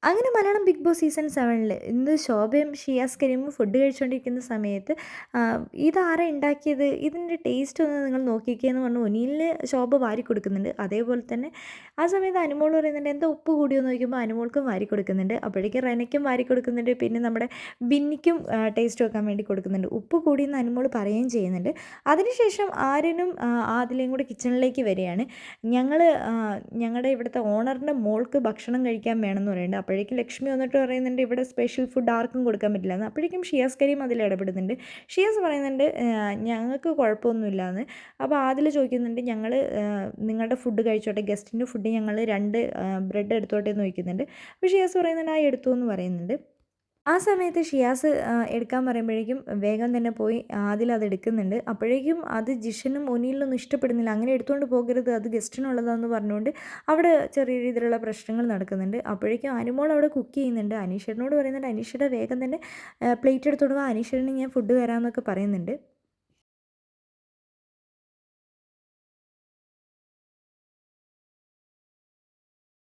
അങ്ങനെ Malayalam big boss season 7 ഇന്ന് ശോഭയും Shiyas കരീമും food കഴിച്ചുകൊണ്ടിരിക്കുന്ന സമയത്ത് ഇതാരാ ഉണ്ടാക്കിയത്, ഇതിൻ്റെ ടേസ്റ്റ് ഒന്ന് നിങ്ങൾ നോക്കിക്കേ എന്ന് പറഞ്ഞ് ഒനിലിന് ശോഭ വാരി കൊടുക്കുന്നുണ്ട്. അതേപോലെ തന്നെ ആ സമയത്ത് അനുമോൾ പറയുന്നുണ്ട് എന്താ ഉപ്പ് കൂടിയെന്ന് ചോദിക്കുമ്പോൾ അനുമോൾക്കും വാരി കൊടുക്കുന്നുണ്ട്. അപ്പോഴേക്കും റെനയ്ക്കും വാരി കൊടുക്കുന്നുണ്ട്. പിന്നെ നമ്മുടെ ബിന്നിക്കും ടേസ്റ്റ് വെക്കാൻ വേണ്ടി കൊടുക്കുന്നുണ്ട്. ഉപ്പ് കൂടിയെന്ന് അനുമോൾ പറയുകയും ചെയ്യുന്നുണ്ട്. അതിനുശേഷം ആര്യനും ആദിലയും കൂടെ കിച്ചണിലേക്ക് വരികയാണ്. ഞങ്ങൾ ഞങ്ങളുടെ ഇവിടുത്തെ ഓണറിൻ്റെ മോൾക്ക് ഭക്ഷണം കഴിക്കാൻ വേണമെന്ന് പറയുന്നുണ്ട്. അപ്പോഴേക്കും ലക്ഷ്മി വന്നിട്ട് പറയുന്നുണ്ട് ഇവിടെ സ്പെഷ്യൽ ഫുഡ് ആർക്കും കൊടുക്കാൻ പറ്റില്ല. അപ്പോഴേക്കും ഷിയാസ് കരീം അതിൽ ഇടപെടുന്നുണ്ട്. ഷിയാസ് പറയുന്നുണ്ട് ഞങ്ങൾക്ക് കുഴപ്പമൊന്നുമില്ലയെന്ന്. അപ്പോൾ ആദിൽ ചോദിക്കുന്നുണ്ട് ഞങ്ങൾ നിങ്ങളുടെ ഫുഡ് കഴിച്ചോട്ടെ, ഗസ്റ്റിൻ്റെ ഫുഡ് ഞങ്ങൾ 2 ബ്രെഡ് എടുത്തോട്ടെ എന്ന് ചോദിക്കുന്നുണ്ട്. അപ്പോൾ ഷിയാസ് പറയുന്നുണ്ട് ആ എടുത്തു എന്ന് പറയുന്നുണ്ട്. ആ സമയത്ത് ഷിയാസ് എടുക്കാൻ പറയുമ്പോഴേക്കും വേഗം തന്നെ പോയി ആദിൽ അത് എടുക്കുന്നുണ്ട്. അപ്പോഴേക്കും അത് ജിഷനും ഒനിയിലൊന്നും ഇഷ്ടപ്പെടുന്നില്ല. അങ്ങനെ എടുത്തുകൊണ്ട് പോകരുത്, അത് ഗസ്റ്റിനുള്ളതാണെന്ന് പറഞ്ഞുകൊണ്ട് അവിടെ ചെറിയ രീതിയിലുള്ള പ്രശ്നങ്ങൾ നടക്കുന്നുണ്ട്. അപ്പോഴേക്കും അനുമോൾ അവിടെ കുക്ക് ചെയ്യുന്നുണ്ട്. അനീഷേട്ടനോട് പറയുന്നുണ്ട് അനീഷേട്ടാ വേഗം തന്നെ പ്ലേറ്റ് എടുത്തോണ്ട് വാ, അനീഷേട്ടന് ഞാൻ ഫുഡ് തരാമെന്നൊക്കെ പറയുന്നുണ്ട്.